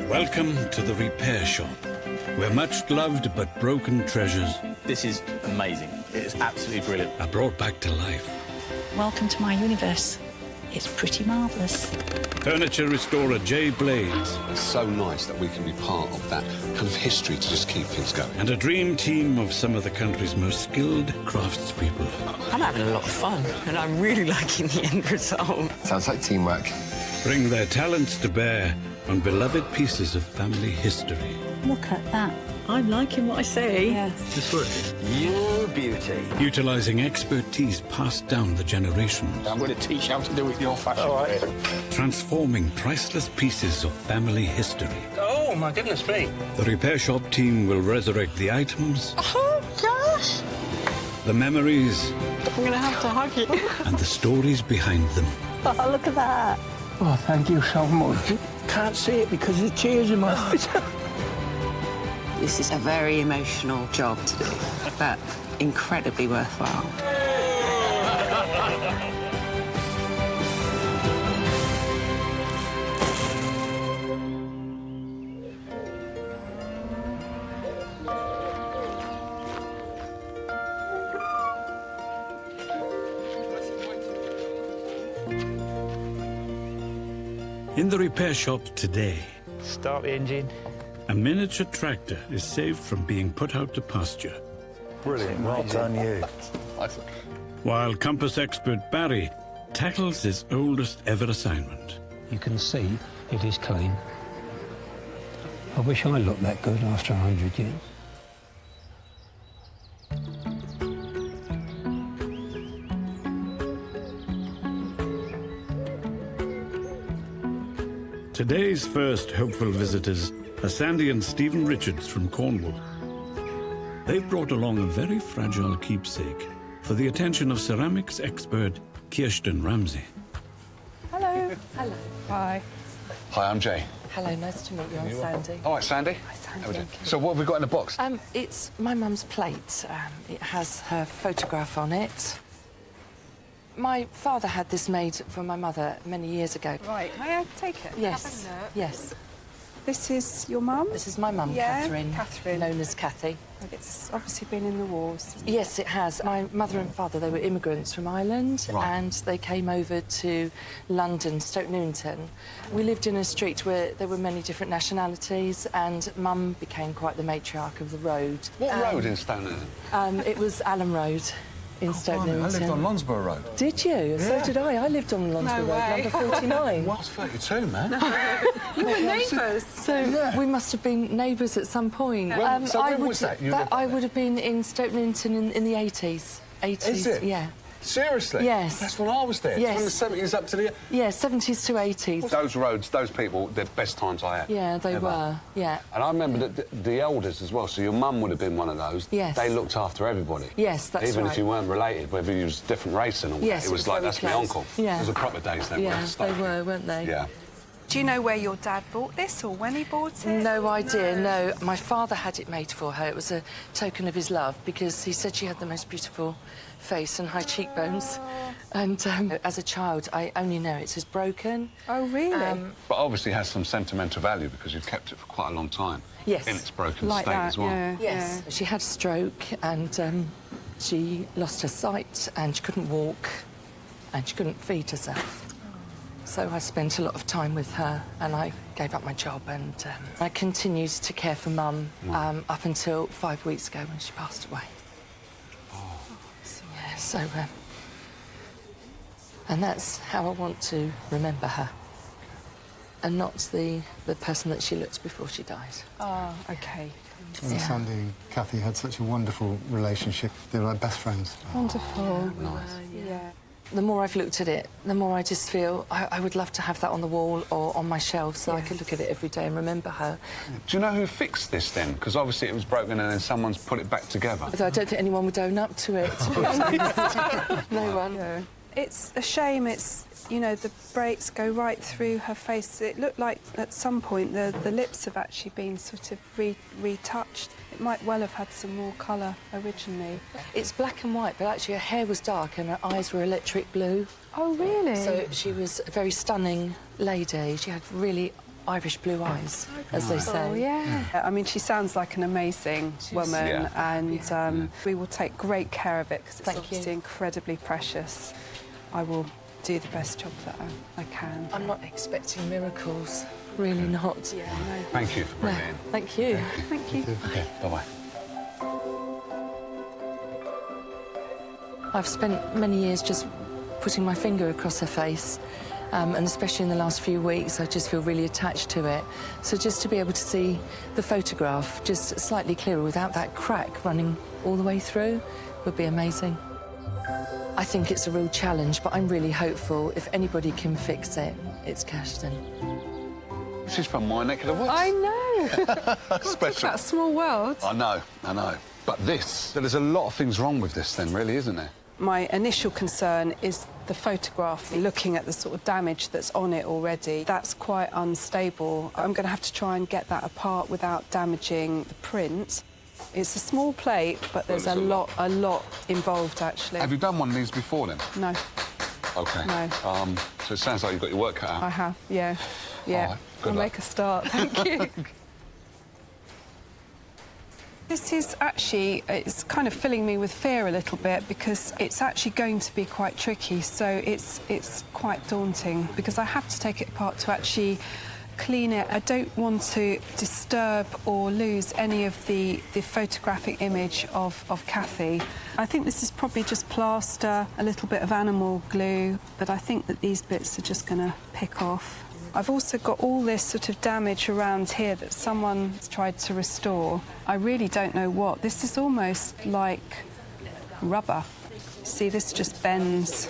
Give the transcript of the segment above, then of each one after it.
Welcome to the repair shop, where much loved but broken treasures... This is amazing. It is absolutely brilliant. ...are brought back to life. Welcome to my universe. It's pretty marvellous. Furniture restorer Jay Blades. It's so nice that we can be part of that kind of history to just keep things going. And a dream team of some of the country's most skilled craftspeople. I'm having a lot of fun, and I'm really liking the end result. Sounds like teamwork. Bring their talents to bear on beloved pieces of family history. Look at that. I'm liking what I see. Yes. This working? Your beauty. Utilising expertise passed down the generations. I'm going to teach you how to do it your fashion. All right. Transforming priceless pieces of family history. Oh, my goodness me. The repair shop team will resurrect the items. Oh, gosh. The memories. I'm going to have to hug you. And the stories behind them. Oh, look at that. Oh, thank you so much. Can't see it because the tears in my eyes. This is a very emotional job to do, but incredibly worthwhile. In the repair shop today, Start the engine. a miniature tractor is saved from being put out to pasture. Brilliant. Well done, you. While compass expert Barry tackles his oldest ever assignment. You can see it is clean. I wish I looked that good after 100 years. Today's first hopeful visitors are Sandy and Stephen Richards from Cornwall. They've brought along a very fragile keepsake for the attention of ceramics expert Kirsten Ramsay. Hello. Hello. Hi. Hi, I'm Jay. Hello, nice to meet you. I'm Sandy. All right, Sandy. Hi, Sandy. How are we doing? So what have we got in the box? It's my mum's plate. It has her photograph on it. My father had this made for my mother many years ago. Right, may I take it? Yes. Have a look. Yes. This is your mum? This is my mum, Yeah, Catherine. Catherine. Known as Cathy. It's obviously been in the wars. Yes, it has. My mother and father, they were immigrants from Ireland, Right. and they came over to London, Stoke Newington. We lived in a street where there were many different nationalities, and Mum became quite the matriarch of the road. What road in Stonehenge? It was Allen Road in Stoke Newington. I lived on Lonsborough Road. Did you? So did I. I lived on Lonsborough Road, number 49. Well, I was 32, man. You were neighbours. So we must have been neighbours at some point. So when was that? You lived I there? would have been in Stoke Newington in the 80s. 80s, Is it? yeah. Seriously? Yes. That's when I was there. Yes. From the 70s up to the... Yeah, 70s to 80s. Those roads, those people, they're best times I had. Yeah, they ever. were, yeah. And I remember the elders as well, so your mum would have been one of those. Yes. They looked after everybody. Yes, that's Even right. if you weren't related, whether you was different race and all Yes, that. It was it was like, very that's my close. uncle. Yeah. It was a proper days then. Yeah, they were, weren't they? Yeah. Do you know where your dad bought this or when he bought it? No idea, no. My father had it made for her. It was a token of his love because he said she had the most beautiful face and high cheekbones. And as a child, I only know it's as broken. Oh, really? But obviously has some sentimental value because you've kept it for quite a long time. Yes. In its broken like state that, as well. yeah. Yes. She had a stroke and she lost her sight and she couldn't walk and she couldn't feed herself. So I spent a lot of time with her and I gave up my job and I continued to care for Mum up until 5 weeks ago when she passed away. Oh. Yeah, so... and that's how I want to remember her. And not the person that she looked before she died. Oh, OK. And Sandy and Cathy had such a wonderful relationship. They were like best friends. Wonderful. Nice. Yeah. The more I've looked at it, the more I just feel I would love to have that on the wall or on my shelf so I could look at it every day and remember her. Do you know who fixed this then? Because obviously it was broken and then someone's put it back together. Although I don't think anyone would own up to it, to be honest. No one. Yeah. It's a shame you know, the breaks go right through her face. It looked like at some point the lips have actually been sort of retouched. It might well have had some more colour originally. It's black and white, but actually her hair was dark and her eyes were electric blue. Oh, really? So she was a very stunning lady. She had really Irish blue eyes, as they say. Oh, yeah. I mean, she sounds like an amazing woman, and we will take great care of it because it's obviously incredibly precious. I will do the best job that I can. I'm not expecting miracles, really not. Yeah, no. Thank you for bringing it in. Thank you. Thank you. Okay, bye-bye. I've spent many years just putting my finger across her face, and especially in the last few weeks, I just feel really attached to it. So just to be able to see the photograph just slightly clearer without that crack running all the way through would be amazing. I think it's a real challenge, but I'm really hopeful. If anybody can fix it, it's Kirsten. She's from my neck of the woods. I know. Special. That's a small world. I know. But there's a lot of things wrong with this then, really, isn't there? My initial concern is the photograph, looking at the sort of damage that's on it already. That's quite unstable. I'm going to have to try and get that apart without damaging the print. It's a small plate, but there's a lot involved, actually. Have you done one of these before, then? No. OK. No. So it sounds like you've got your work cut out. I have, yeah. Yeah. All right, good I'll luck. make a start, thank you. This is actually, it's kind of filling me with fear a little bit because it's actually going to be quite tricky, so it's quite daunting because I have to take it apart to actually clean it. I don't want to disturb or lose any of the photographic image of Kathy. I think this is probably just plaster, a little bit of animal glue, but I think that these bits are just going to pick off. I've also got all this sort of damage around here that someone's tried to restore. I really don't know what. This is almost like rubber. See, this just bends.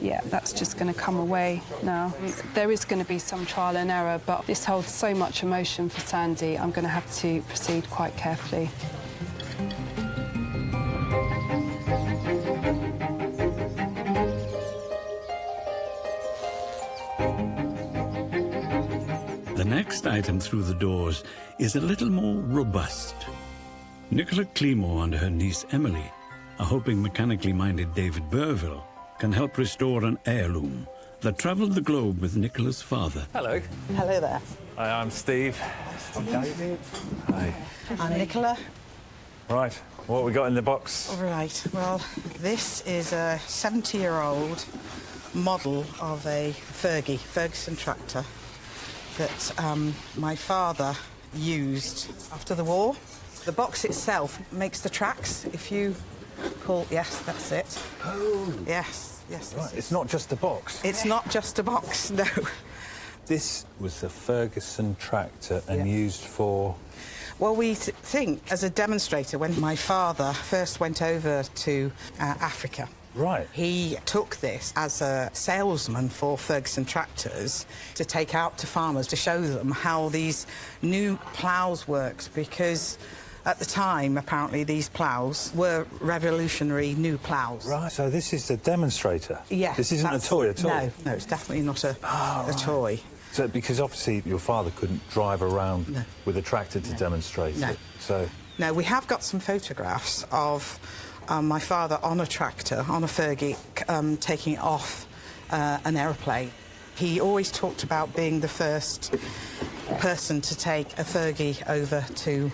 Yeah, that's just going to come away now. There is going to be some trial and error, but this holds so much emotion for Sandy, I'm going to have to proceed quite carefully. The next item through the doors is a little more robust. Nicola Clemo and her niece Emily are hoping mechanically minded David Burville can help restore an heirloom that travelled the globe with Nicola's father. Hello. Hello there. Hi, I'm Steve. I'm David. Hi. I'm Nicola. Right, what have we got in the box? All right, well, this is a 70-year-old model of a Ferguson tractor that my father used after the war. The box itself makes the tracks. If you pull... Yes, that's it. Oh. Yes. Right, it's not just a box. It's not just a box, no. This was the Ferguson tractor and used for... Well, we think, as a demonstrator, when my father first went over to Africa... Right. He took this as a salesman for Ferguson tractors to take out to farmers to show them how these new ploughs worked, because at the time, apparently, these ploughs were revolutionary new ploughs. Right, so this is the demonstrator? Yes. This isn't a toy at all? No, it's definitely not a toy. So, because obviously your father couldn't drive around with a tractor to demonstrate it, so... No, we have got some photographs of my father on a tractor, on a Fergie, taking it off an aeroplane. He always talked about being the first person to take a Fergie over to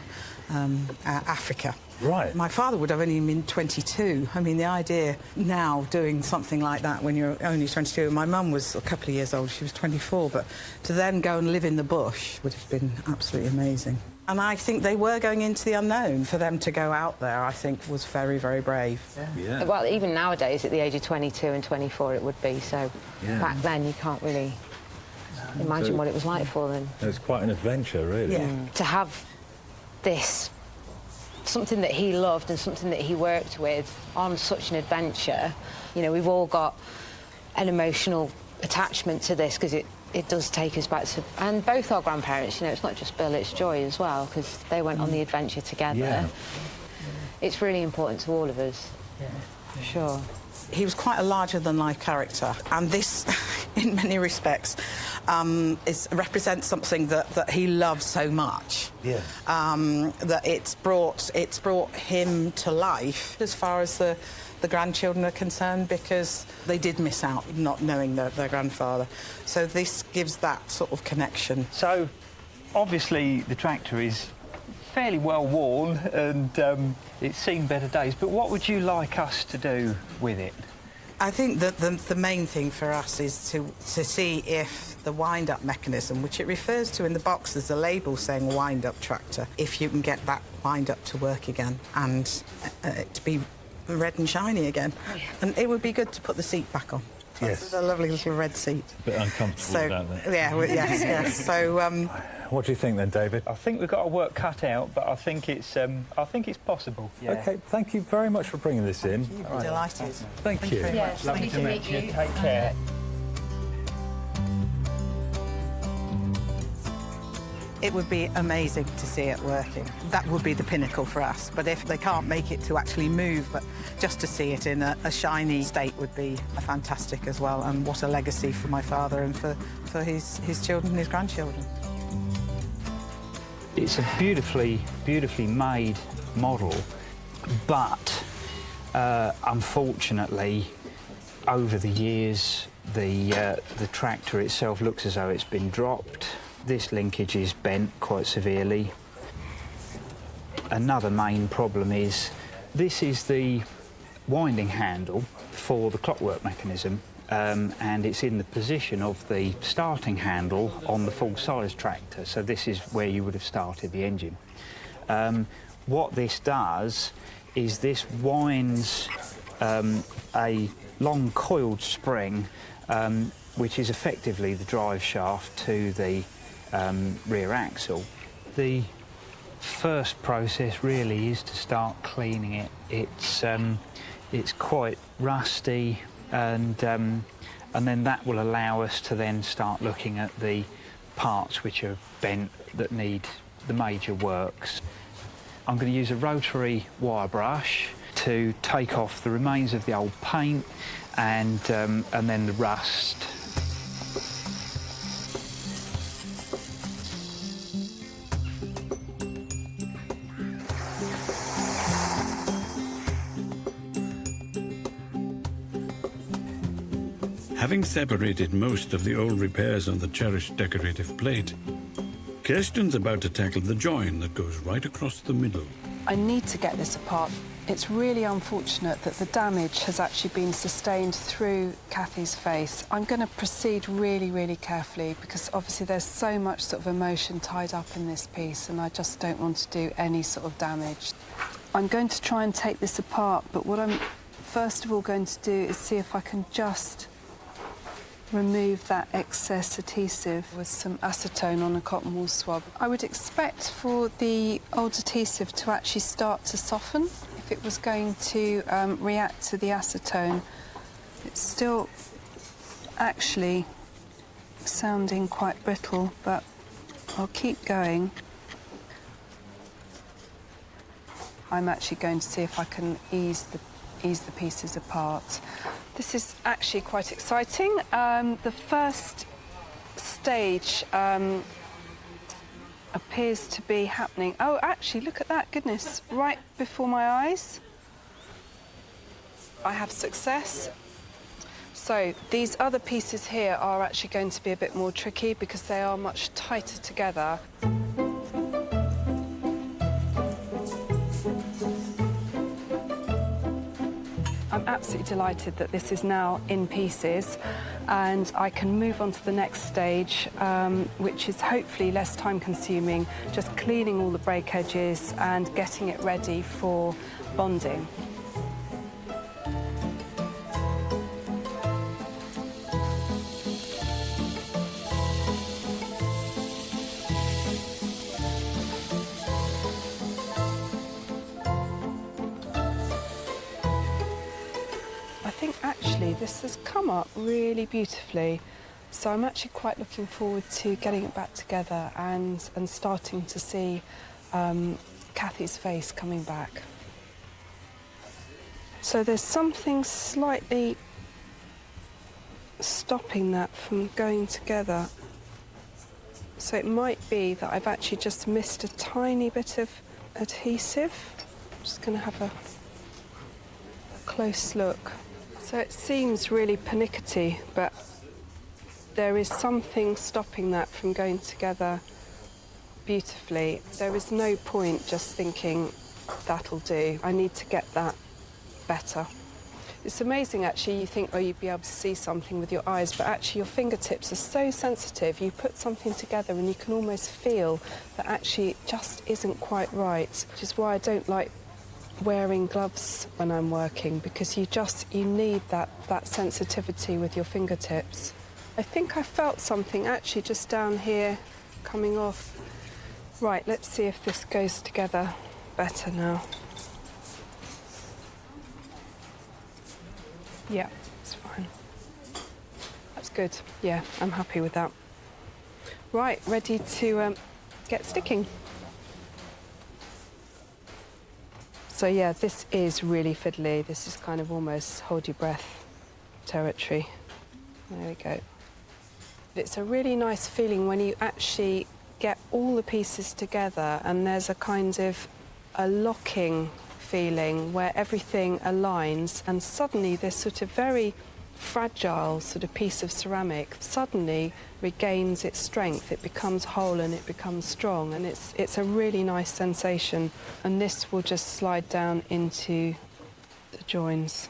Africa. Right. My father would have only been 22. I mean, the idea now doing something like that when you're only 22, and my mum was a couple of years old, she was 24, but to then go and live in the bush would have been absolutely amazing. And I think they were going into the unknown. For them to go out there, I think, was very, very brave. Yeah. Well, even nowadays, at the age of 22 and 24, it would be. So back then, you can't really imagine what it was like for them. It was quite an adventure, really. Yeah. To have this, something that he loved and something that he worked with on such an adventure, you know, we've all got an emotional attachment to this because it does take us back to... And both our grandparents, you know, it's not just Bill, it's Joy as well, because they went on the adventure together. Yeah. It's really important to all of us, for sure. He was quite a larger-than-life character, and this in many respects, represents something that he loves so much. Yeah. That it's brought him to life as far as the grandchildren are concerned, because they did miss out not knowing their grandfather. So this gives that sort of connection. So, obviously, the tractor is fairly well worn and it's seen better days, but what would you like us to do with it? I think that the main thing for us is to see if the wind-up mechanism, which it refers to in the box, there's a label saying wind-up tractor, if you can get that wind-up to work again and to be red and shiny again. Yeah. And it would be good to put the seat back on. Yes. It's a lovely little red seat. A bit uncomfortable, don't they? Yeah, yes. So, what do you think then, David? I think we've got our work cut out, but I think it's possible. Yeah. OK, thank you very much for bringing this in. You'd be delighted. Thank you. Very much. Lovely to meet you. Take care. It would be amazing to see it working. That would be the pinnacle for us. But if they can't make it to actually move, but just to see it in a shiny state would be fantastic as well. And what a legacy for my father and for his children and his grandchildren. It's a beautifully made model, but unfortunately, over the years, the tractor itself looks as though it's been dropped. This linkage is bent quite severely. Another main problem is this is the winding handle for the clockwork mechanism, and it's in the position of the starting handle on the full-size tractor, so this is where you would have started the engine. What this does is this winds a long coiled spring, which is effectively the drive shaft to the rear axle. The first process really is to start cleaning it. It's quite rusty, and then that will allow us to then start looking at the parts which are bent that need the major works. I'm going to use a rotary wire brush to take off the remains of the old paint and then the rust. Having separated most of the old repairs on the cherished decorative plate, Kirsten's about to tackle the join that goes right across the middle. I need to get this apart. It's really unfortunate that the damage has actually been sustained through Kathy's face. I'm going to proceed really, really carefully because obviously there's so much sort of emotion tied up in this piece and I just don't want to do any sort of damage. I'm going to try and take this apart, but what I'm first of all going to do is see if I can just remove that excess adhesive with some acetone on a cotton wool swab. I would expect for the old adhesive to actually start to soften. If it was going to react to the acetone, it's still actually sounding quite brittle, but I'll keep going. I'm actually going to see if I can ease the pieces apart. This is actually quite exciting. The first stage appears to be happening. Oh, actually, look at that, goodness, right before my eyes. I have success. So these other pieces here are actually going to be a bit more tricky because they are much tighter together. I'm absolutely delighted that this is now in pieces and I can move on to the next stage, which is hopefully less time-consuming, just cleaning all the break edges and getting it ready for bonding. This has come up really beautifully, so I'm actually quite looking forward to getting it back together and starting to see Kathy's face coming back. So there's something slightly stopping that from going together. So it might be that I've actually just missed a tiny bit of adhesive. I'm just going to have a close look. So it seems really pernickety, but there is something stopping that from going together beautifully. There is no point just thinking, that'll do. I need to get that better. It's amazing, actually. You think, oh, you'd be able to see something with your eyes, but actually your fingertips are so sensitive. You put something together and you can almost feel that actually it just isn't quite right, which is why I don't like wearing gloves when I'm working, because you need that sensitivity with your fingertips. I think I felt something actually just down here coming off. Right, let's see if this goes together better now. Yeah, it's fine. That's good. Yeah, I'm happy with that. Right, ready to get sticking. So yeah, this is really fiddly. This is kind of almost hold your breath territory. There we go. It's a really nice feeling when you actually get all the pieces together and there's a kind of a locking feeling where everything aligns and suddenly this sort of very fragile sort of piece of ceramic suddenly regains its strength. It becomes whole and it becomes strong, and it's a really nice sensation. And this will just slide down into the joins.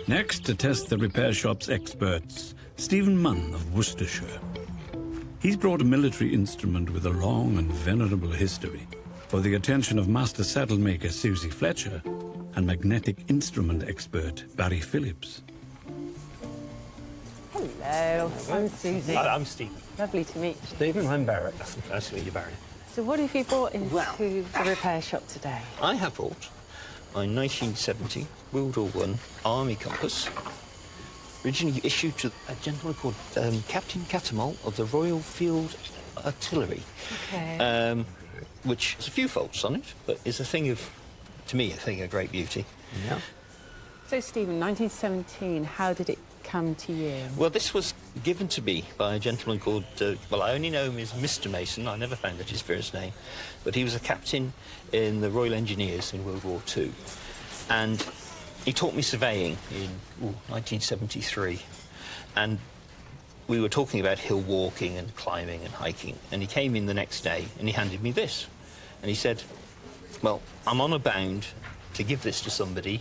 Next, to test the repair shop's experts, Stephen Munn of Worcestershire. He's brought a military instrument with a long and venerable history for the attention of master saddle maker Susie Fletcher and magnetic instrument expert Barry Phillips. Hello, I'm Susie. Hello, I'm Stephen. Lovely to meet you. Stephen, I'm Barrett. Nice to meet you, Barry. So what have you brought into the repair shop today? I have brought my 1970 World War I Army compass, originally issued to a gentleman called Captain Catamol of the Royal Field Artillery. Okay. Which has a few faults on it, but is a thing of, to me, a thing of great beauty. Yeah. So, Stephen, 1917, how did it come to you? Well, this was given to me by a gentleman called, well, I only know him as Mr. Mason. I never found out his first name. But he was a captain in the Royal Engineers in World War II. And he taught me surveying in 1973. And we were talking about hill walking and climbing and hiking. And he came in the next day and he handed me this. And he said, well, I'm on a bound to give this to somebody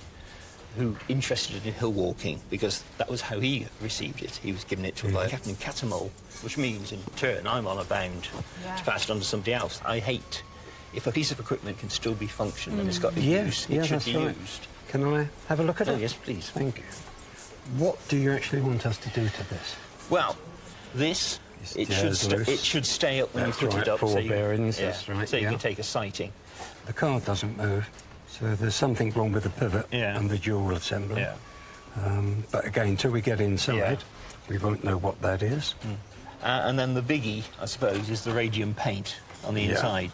who interested in hill walking, because that was how he received it. He was giving it to a Captain Catamol, which means, in turn, I'm on a bound to pass it on to somebody else. I hate, if a piece of equipment can still be functional and it's got to be used, it should be used. Can I have a look at it? Oh, yes, please. Thank you. What do you actually want us to do to this? Well, this, it should stay up when you put it up. Four bearings, that's right. So you can take a sighting. The car doesn't move, so there's something wrong with the pivot and the dual assembly. Yeah. But again, until we get inside, we won't know what that is. And then the biggie, I suppose, is the radium paint on the inside.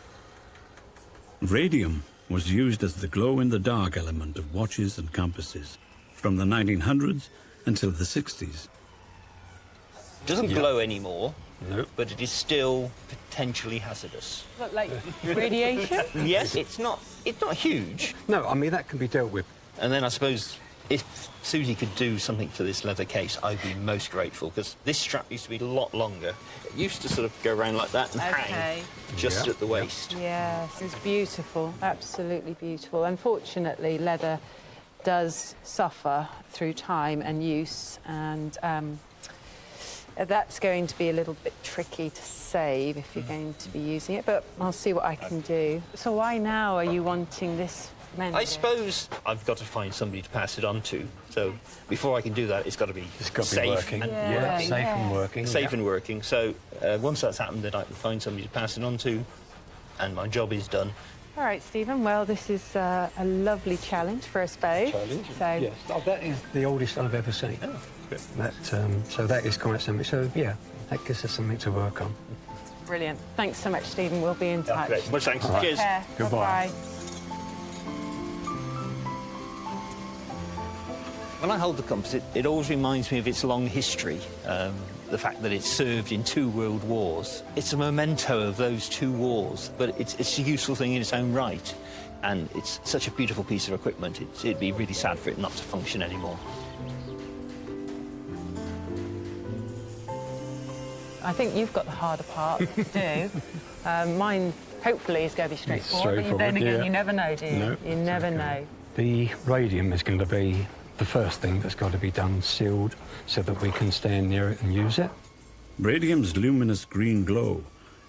Radium was used as the glow-in-the-dark element of watches and compasses from the 1900s until the 60s. It doesn't glow anymore, but it is still potentially hazardous. What, like radiation? Yes, it's not huge. No, I mean, that can be dealt with. And then I suppose if Susie could do something for this leather case, I'd be most grateful, because this strap used to be a lot longer. It used to sort of go around like that and hang just at the waist. Yes, it's beautiful, absolutely beautiful. Unfortunately, leather does suffer through time and use, and that's going to be a little bit tricky to save if you're going to be using it, but I'll see what I can do. So why now are you wanting this mended? I suppose I've got to find somebody to pass it on to. So before I can do that, it's got to be safe. Working. Safe and working. Safe and working. So once that's happened, then I can find somebody to pass it on to, and my job is done. All right, Stephen. Well, this is a lovely challenge for us both. So yes, that is the oldest I've ever seen. Oh. That, so that is quite something. So, yeah, that gives us something to work on. Brilliant. Thanks so much, Stephen. We'll be in touch. Great. Much thanks. Right. Cheers. Goodbye. Goodbye. Bye-bye. When I hold the compass, it always reminds me of its long history, the fact that it served in 2 world wars. It's a memento of those 2 wars, but it's a useful thing in its own right. And it's such a beautiful piece of equipment, it'd be really sad for it not to function anymore. I think you've got the harder part to do. Mine, hopefully, is going to be straightforward. But then again, you never know, do you? No, you never know. The radium is going to be the first thing that's got to be done, sealed, so that we can stand near it and use it. Radium's luminous green glow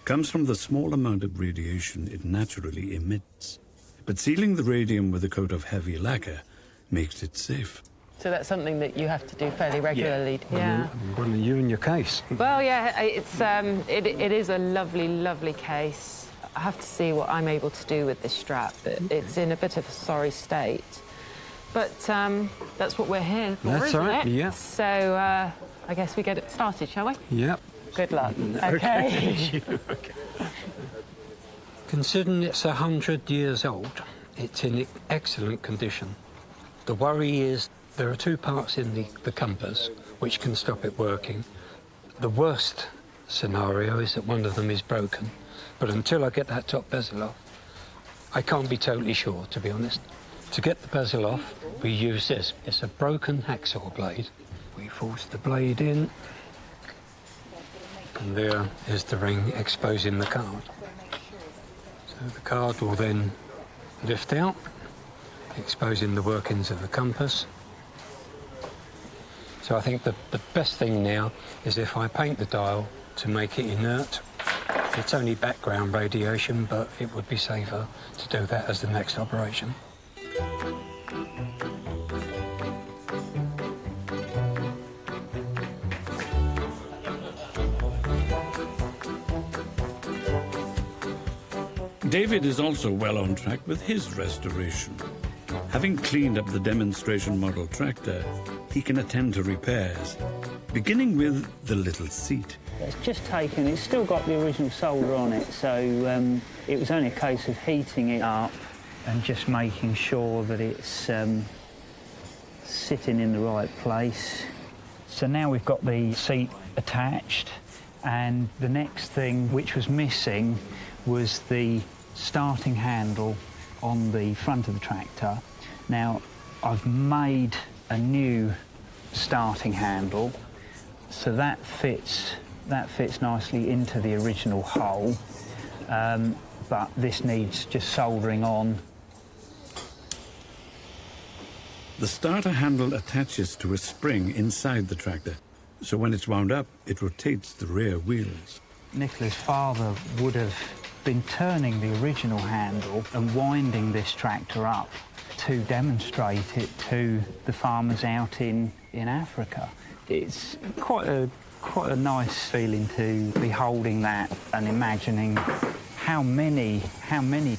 comes from the small amount of radiation it naturally emits. But sealing the radium with a coat of heavy lacquer makes it safe. So that's something that you have to do fairly regularly. Yeah. One of you in your case. Well, yeah, it is a lovely, lovely case. I have to see what I'm able to do with this strap. It's in a bit of a sorry state. But that's what we're here for, that's isn't right, it? yeah. So I guess we get it started, shall we? Yep. Good luck. Okay. Okay. Considering it's 100 years old, it's in excellent condition. The worry is there are 2 parts in the compass which can stop it working. The worst scenario is that one of them is broken, but until I get that top bezel off, I can't be totally sure, to be honest. To get the bezel off, we use this. It's a broken hacksaw blade. We force the blade in, and there is the ring exposing the card. So the card will then lift out, exposing the workings of the compass. So I think the best thing now is if I paint the dial to make it inert. It's only background radiation, but it would be safer to do that as the next operation. David is also well on track with his restoration. Having cleaned up the demonstration model tractor, he can attend to repairs, beginning with the little seat. It's just taken, it's still got the original solder on it, so it was only a case of heating it up and just making sure that it's sitting in the right place. So now we've got the seat attached, and the next thing which was missing was the starting handle on the front of the tractor. Now, I've made a new starting handle, so that fits nicely into the original hole, but this needs just soldering on. The starter handle attaches to a spring inside the tractor, so when it's wound up, it rotates the rear wheels. Nicola's father would have been turning the original handle and winding this tractor up to demonstrate it to the farmers out in Africa. It's quite a nice feeling to be holding that and imagining how many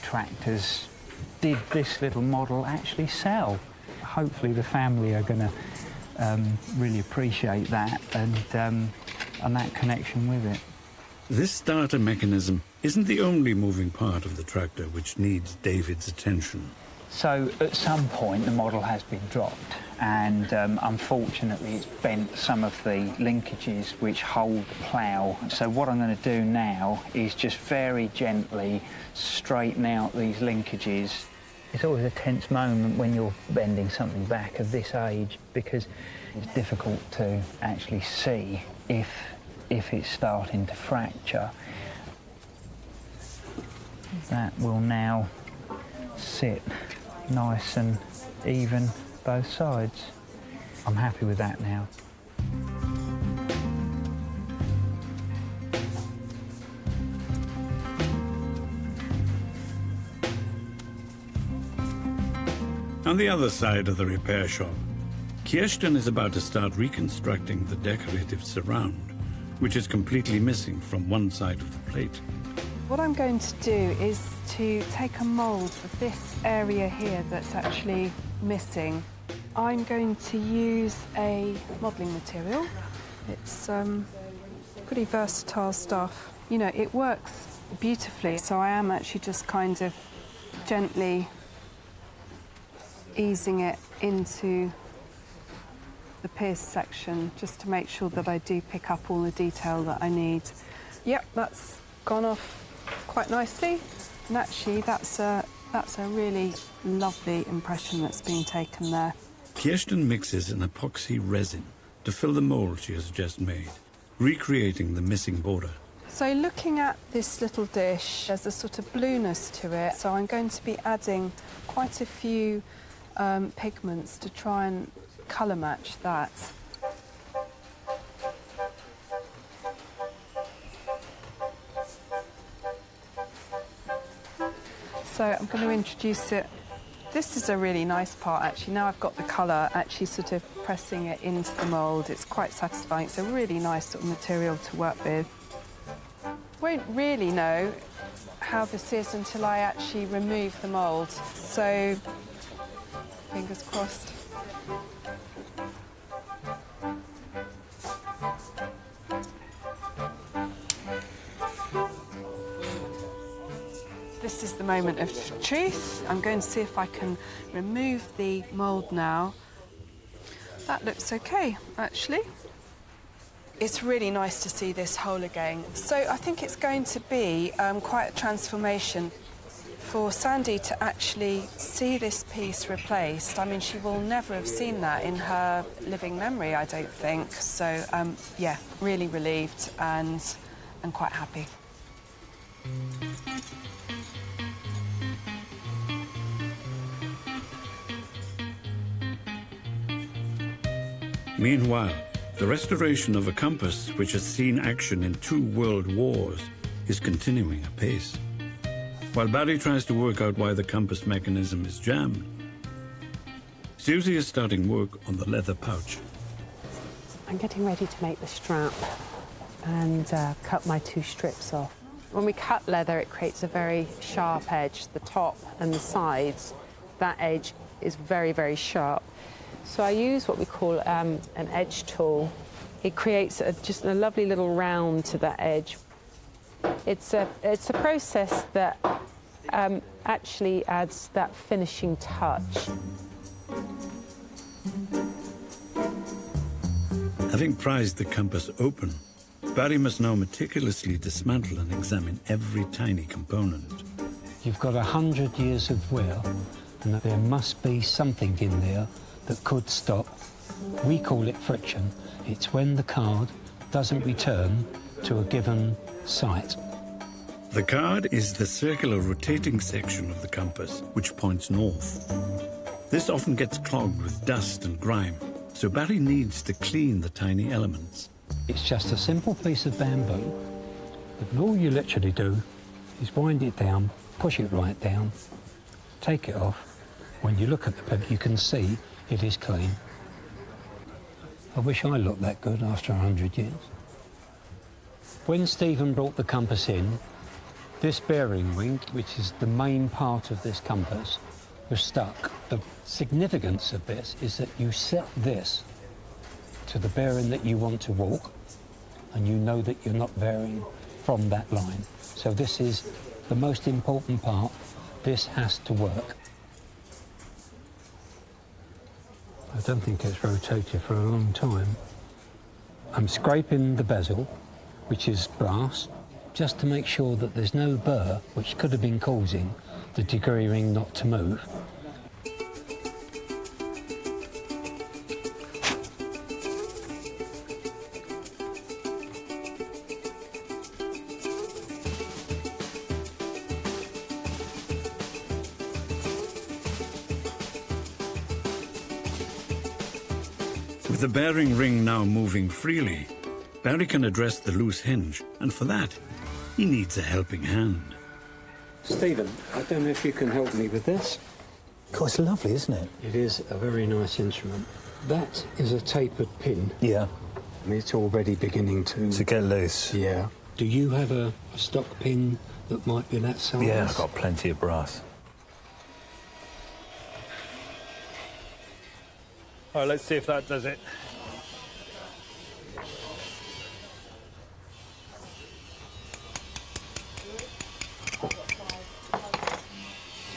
tractors did this little model actually sell. Hopefully the family are going to really appreciate that and that connection with it. This starter mechanism isn't the only moving part of the tractor which needs David's attention. So at some point the model has been dropped, and unfortunately it's bent some of the linkages which hold the plough. So what I'm going to do now is just very gently straighten out these linkages. It's always a tense moment when you're bending something back of this age, because it's difficult to actually see if it's starting to fracture. That will now sit nice and even both sides. I'm happy with that now. On the other side of the repair shop, Kirsten is about to start reconstructing the decorative surround, which is completely missing from one side of the plate. What I'm going to do is to take a mould of this area here that's actually missing. I'm going to use a modelling material. It's pretty versatile stuff. You know, it works beautifully, so I am actually just kind of gently easing it into the pierce section just to make sure that I do pick up all the detail that I need. Yep, that's gone off quite nicely. And actually, that's a really lovely impression that's being taken there. Kirsten mixes an epoxy resin to fill the mould she has just made, recreating the missing border. So looking at this little dish, there's a sort of blueness to it, so I'm going to be adding quite a few pigments to try and colour match that. So I'm going to introduce it. This is a really nice part, actually. Now I've got the colour, actually sort of pressing it into the mould. It's quite satisfying. It's a really nice sort of material to work with. Won't really know how this is until I actually remove the mould. So, fingers crossed. This is the moment of truth. I'm going to see if I can remove the mould now. That looks okay, actually. It's really nice to see this whole again. So I think it's going to be quite a transformation for Sandy to actually see this piece replaced. I mean, she will never have seen that in her living memory, I don't think. So, yeah, really relieved and quite happy. Meanwhile, the restoration of a compass which has seen action in 2 world wars is continuing apace. While Barry tries to work out why the compass mechanism is jammed, Susie is starting work on the leather pouch. I'm getting ready to make the strap and cut my 2 strips off. When we cut leather, it creates a very sharp edge. The top and the sides, that edge is very, very sharp. So I use what we call an edge tool. It creates just a lovely little round to that edge. It's a process that actually adds that finishing touch. Having prized the compass open, Barry must now meticulously dismantle and examine every tiny component. You've got 100 years of wear, and there must be something in there that could stop. We call it friction. It's when the card doesn't return to a given site. The card is the circular rotating section of the compass, which points north. This often gets clogged with dust and grime, so Barry needs to clean the tiny elements. It's just a simple piece of bamboo, but all you literally do is wind it down, push it right down, take it off. When you look at the pin, you can see it is clean. I wish I looked that good after 100 years. When Stephen brought the compass in, this bearing ring, which is the main part of this compass, was stuck. The significance of this is that you set this to the bearing that you want to walk, and you know that you're not varying from that line. So this is the most important part. This has to work. I don't think it's rotated for a long time. I'm scraping the bezel, which is brass, just to make sure that there's no burr which could have been causing the degree ring not to move. With the bearing ring now moving freely, Barry can address the loose hinge, and for that, he needs a helping hand. Stephen, I don't know if you can help me with this. God, it's lovely, isn't it? It is a very nice instrument. That is a tapered pin. Yeah. And it's already beginning to get loose. Yeah. Do you have a stock pin that might be that size? Yeah, I've got plenty of brass. All right, let's see if that does it.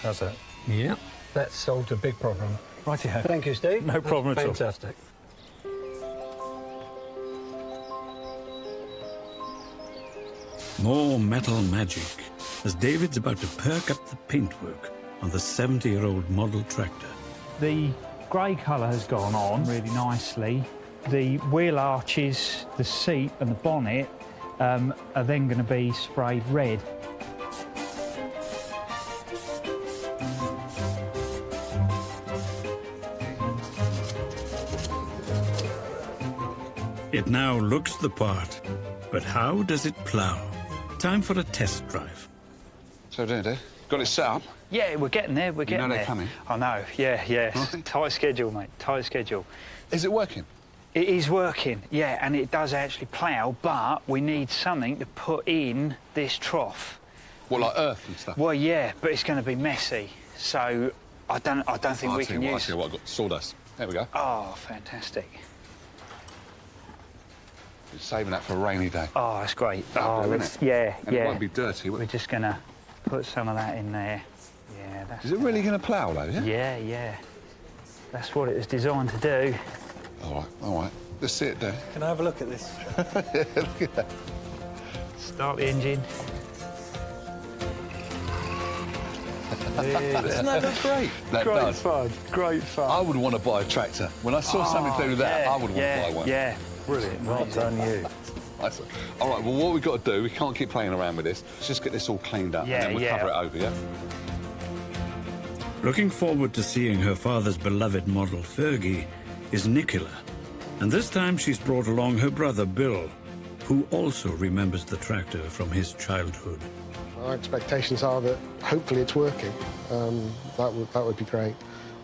How's that? Yeah, that solved a big problem. Righty-ho. Thank you, Steve. No problem at all. Fantastic. More metal magic as David's about to perk up the paintwork on the 70-year-old model tractor. The grey colour has gone on really nicely. The wheel arches, the seat and the bonnet are then going to be sprayed red. It now looks the part, but how does it plough? Time for a test drive. So, Dad, got it set up? Yeah, we're getting there, we're getting there. they're coming? I know, yeah. Right. Tight schedule, mate, tight schedule. Is it working? It is working, yeah, and it does actually plough, but we need something to put in this trough. What, like earth and stuff? Well, yeah, but it's going to be messy, so I don't think we can use... I'll tell you what, I've got sawdust. There we go. Oh, fantastic. You're saving that for a rainy day. Oh, that's great. Yeah. And it won't be dirty. We're just going to put some of that in there. Yeah, that's... Is it really going to plough, though, yeah? Yeah. That's what it was designed to do. All right. Let's see it, Dad. Can I have a look at this? Yeah, look at that. Start the engine. Doesn't that look great? That does. Great fun. I would want to buy a tractor. When I saw something do that, I would want to buy one. Yeah. Brilliant. Well done, you. All right, well, what we've got to do, we can't keep playing around with this. Let's just get this all cleaned up, and then we'll cover it over, yeah? Looking forward to seeing her father's beloved model, Fergie, is Nicola. And this time she's brought along her brother, Bill, who also remembers the tractor from his childhood. Our expectations are that hopefully it's working. That would be great.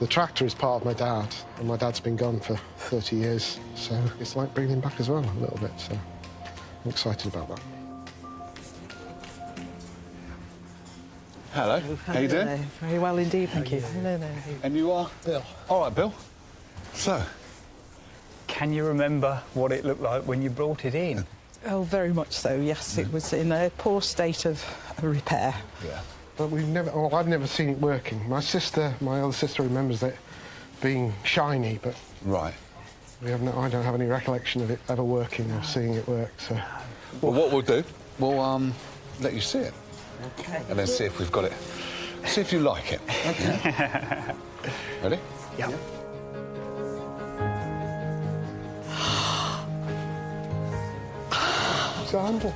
The tractor is part of my dad, and my dad's been gone for 30 years, so it's like bringing him back as well a little bit, so I'm excited about that. Hello. How you doing? Very well indeed, thank you. Hello there. And you are? Bill. All right, Bill. So? Can you remember what it looked like when you brought it in? Oh, very much so, yes. It was in a poor state of repair. Yeah. But I've never seen it working. My other sister remembers it being shiny, but... Right. I don't have any recollection of it ever working or seeing it work, so... Well, what we'll do, we'll let you see it. Okay. And then see if we've got it. See if you like it. Okay. Ready? Yeah. It's a handle.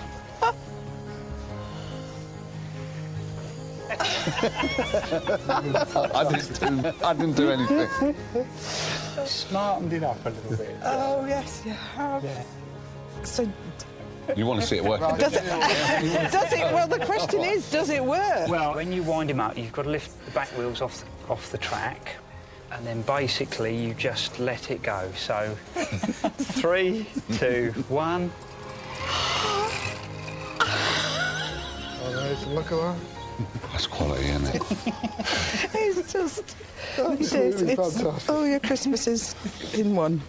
I didn't do anything. Smartened it up a little bit. Oh, yes, you have. Yeah. So... You want to see it working? Does it? Well, the question is, does it work? Well, when you wind him up, you've got to lift the back wheels off the track, and then basically you just let it go. So, 3, 2, 1. Oh, look at that. That's quality, isn't it? It's just... Absolutely fantastic. All your Christmases in one.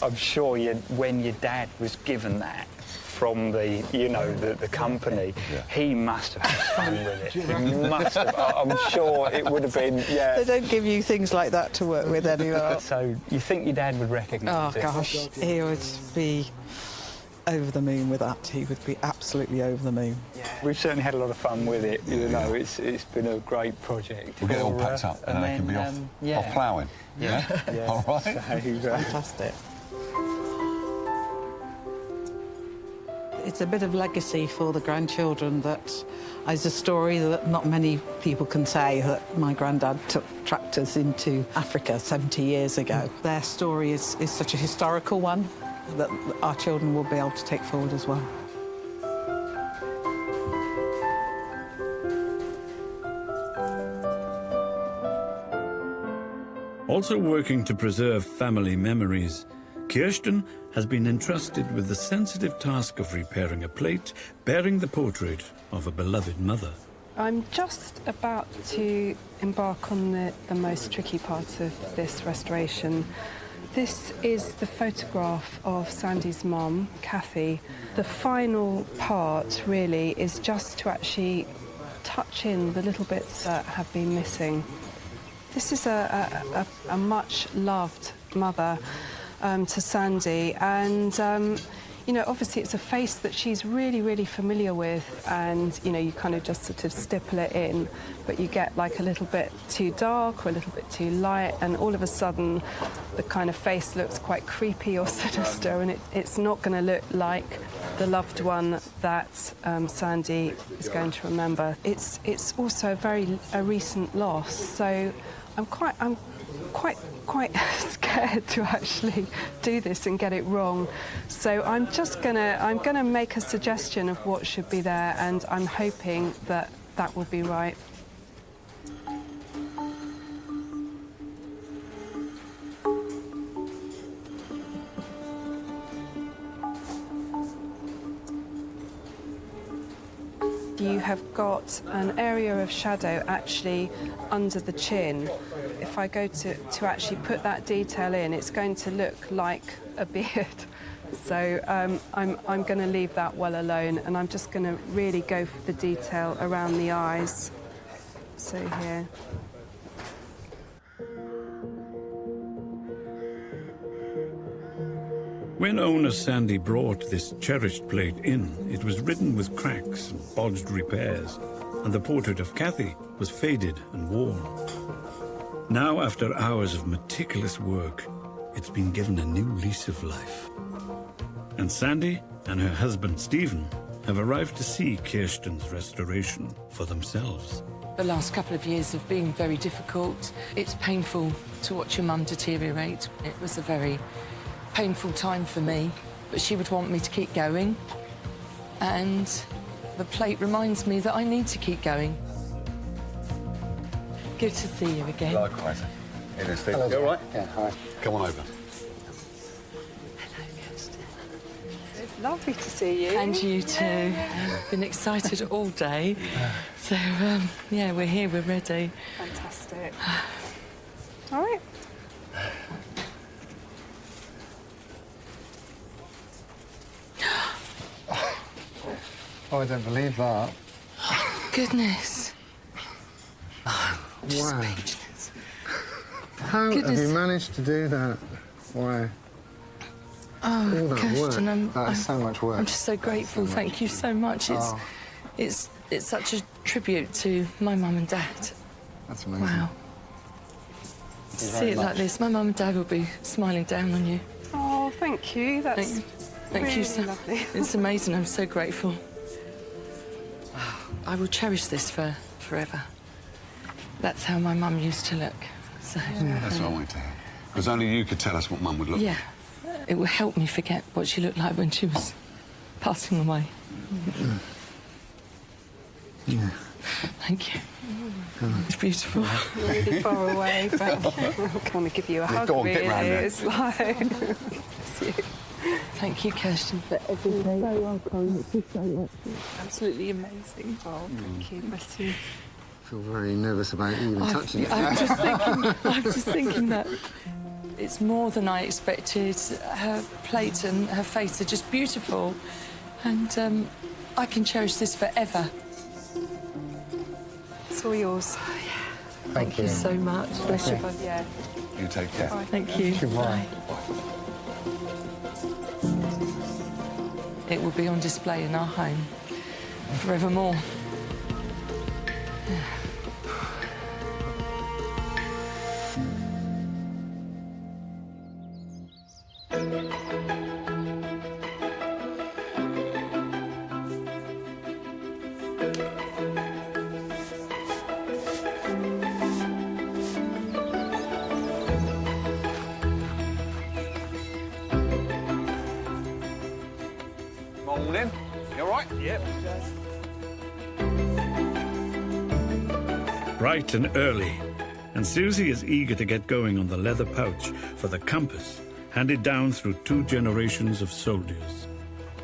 I'm sure when your dad was given that from the company, he must have had fun with it. He must have. I'm sure it would have been, They don't give you things like that to work with anymore. So you think your dad would recognise it? Oh, gosh. He would be over the moon with that. He would be absolutely over the moon. Yeah. We've certainly had a lot of fun with it. You know, it's been a great project. We'll get it all packed up and then it can be off ploughing. Yeah. All right. So, fantastic. It's a bit of legacy for the grandchildren that is a story that not many people can say, that my granddad took tractors into Africa 70 years ago. Their story is such a historical one that our children will be able to take forward as well. Also working to preserve family memories, Kirsten has been entrusted with the sensitive task of repairing a plate bearing the portrait of a beloved mother. I'm just about to embark on the most tricky part of this restoration. This is the photograph of Sandy's mum, Kathy. The final part, really, is just to actually touch in the little bits that have been missing. This is a much-loved mother to Sandy, and you know, obviously it's a face that she's really, really familiar with, and, you know, you kind of just sort of stipple it in, but you get like a little bit too dark or a little bit too light, and all of a sudden the kind of face looks quite creepy or sinister, and it's not going to look like the loved one that Sandy is going to remember. It's also a recent loss, so I'm quite scared to actually do this and get it wrong. So I'm gonna make a suggestion of what should be there, and I'm hoping that that will be right. You have got an area of shadow actually under the chin. If I go to actually put that detail in, it's going to look like a beard. So I'm going to leave that well alone, and I'm just going to really go for the detail around the eyes. So here. When owner Sandy brought this cherished plate in, it was ridden with cracks and bodged repairs, and the portrait of Cathy was faded and worn. Now, after hours of meticulous work, it's been given a new lease of life. And Sandy and her husband Stephen have arrived to see Kirsten's restoration for themselves. The last couple of years have been very difficult. It's painful to watch your mum deteriorate. It was a very painful time for me, but she would want me to keep going, and the plate reminds me that I need to keep going. Good to see you again. Likewise. It is, Steve. Hello, You all right? Yeah, hi. Come on over. It's lovely to see you. And you too. I've been excited all day. So, yeah, we're here, we're ready. Fantastic. All right. Oh, I don't believe that. Goodness. Wow. How have you managed to do that? Why? Oh, all that Kirsten, work. That is so much work. I'm just so grateful. Thank you so much. It's such a tribute to my mum and dad. That's amazing. Wow. To see it like this, my mum and dad will be smiling down on you. Oh, thank you. That's Thank really you so lovely. It's amazing. I'm so grateful. I will cherish this for forever. That's how my mum used to look. So That's what I wanted to hear. Because only you could tell us what Mum would look like. yeah, it will help me forget what she looked like when she was passing away. Yeah. Thank you. It's beautiful. Really far away, but I want to give you a hug. Go on, really. get round there. It's like... Thank you, Kirsten, for everything. You're so welcome. It's just so much. Absolutely amazing. Oh, thank you. Bless you. I feel very nervous about even touching it. I'm just thinking that it's more than I expected. Her plate and her face are just beautiful, and I can cherish this forever. It's all yours. Thank you so much. Bless you. Yeah. You take care. Thank you. Goodbye. It will be on display in our home forevermore. Morning. You all right? Yep. Bright and early, and Susie is eager to get going on the leather pouch for the compass, handed down through 2 generations of soldiers.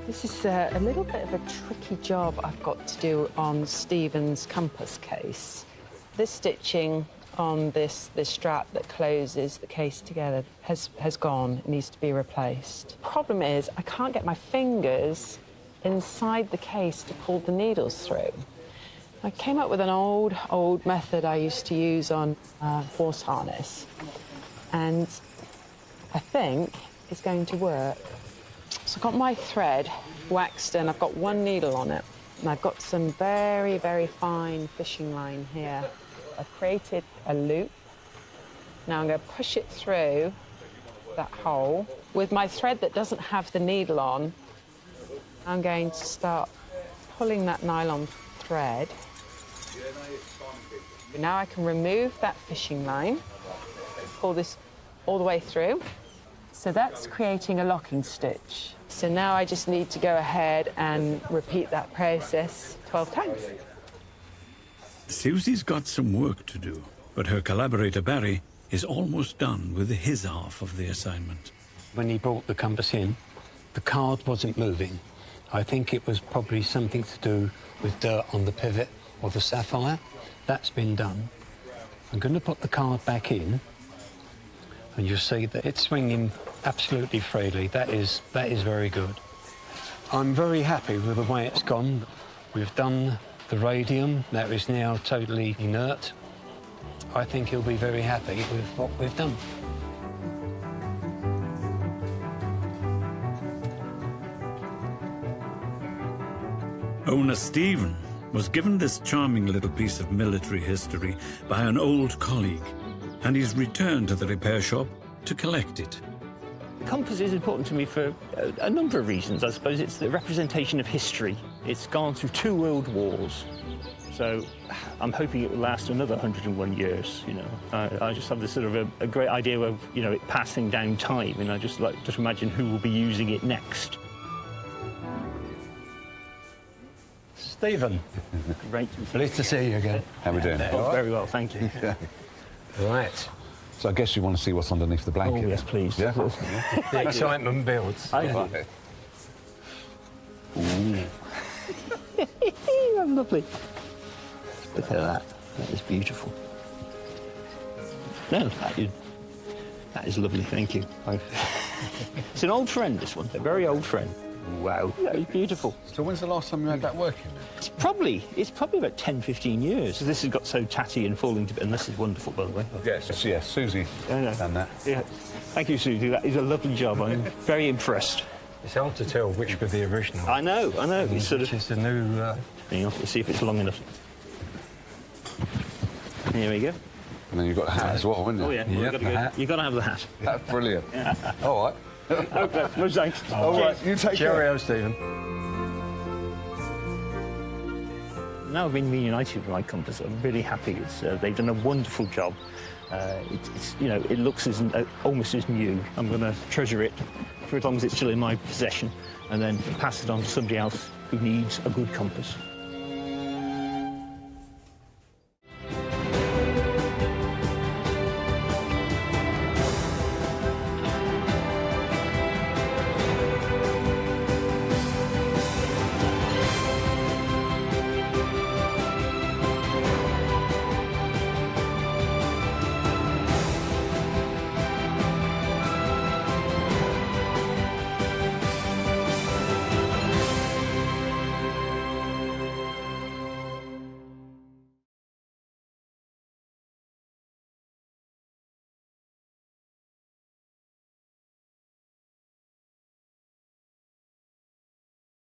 This is a little bit of a tricky job I've got to do on Stephen's compass case. This stitching on this strap that closes the case together has gone. It needs to be replaced. Problem is, I can't get my fingers inside the case to pull the needles through. I came up with an old method I used to use on horse harness, and I think it's going to work. So I've got my thread waxed and I've got one needle on it. And I've got some very, very fine fishing line here. I've created a loop. Now I'm going to push it through that hole. With my thread that doesn't have the needle on, I'm going to start pulling that nylon thread. Now I can remove that fishing line, pull this all the way through. So that's creating a locking stitch. So now I just need to go ahead and repeat that process 12 times. Susie's got some work to do, but her collaborator Barry is almost done with his half of the assignment. When he brought the compass in, the card wasn't moving. I think it was probably something to do with dirt on the pivot or the sapphire. That's been done. I'm going to put the card back in, and you'll see that it's swinging absolutely freely. That is very good. I'm very happy with the way it's gone. We've done the radium. That is now totally inert. I think he'll be very happy with what we've done. Owner Stephen was given this charming little piece of military history by an old colleague, and he's returned to the repair shop to collect it. Compass is important to me for a number of reasons. I suppose it's the representation of history. It's gone through 2 world wars, so I'm hoping it will last another 101 years, you know. I just have this sort of a great idea of, you know, it passing down time, and I just like to imagine who will be using it next. Stephen. Great. Pleased to see you again. How are we doing? Oh, very well, thank you. Right. So I guess you want to see what's underneath the blanket? Oh, yes, please. Yeah? The excitement builds. I do. Ooh. Lovely. Look at that. That is beautiful. No, that is lovely, thank you. It's an old friend, this one. A very old friend. Wow, that is beautiful. So when's the last time you had that working? It's probably about 10, 15 years. So this has got so tatty and falling to bits, and this is wonderful, by the way. Yes, yes, Susie done that. Yeah. Thank you, Susie. That is a lovely job. I'm very impressed. It's hard to tell which were the original. I know. It's sort of... Which is the new... Hang on, let's see if it's long enough. Here we go. And then you've got the hat as well, haven't you? Oh, yeah. Yep, You've got to have the hat. That's brilliant. Yeah. All right. Okay, much thanks. All right, you take care. Cheerio, Stephen. Now I've been reunited with my compass, I'm really happy. They've done a wonderful job. It's you know, it looks almost as new. I'm going to treasure it for as long as it's still in my possession, and then pass it on to somebody else who needs a good compass.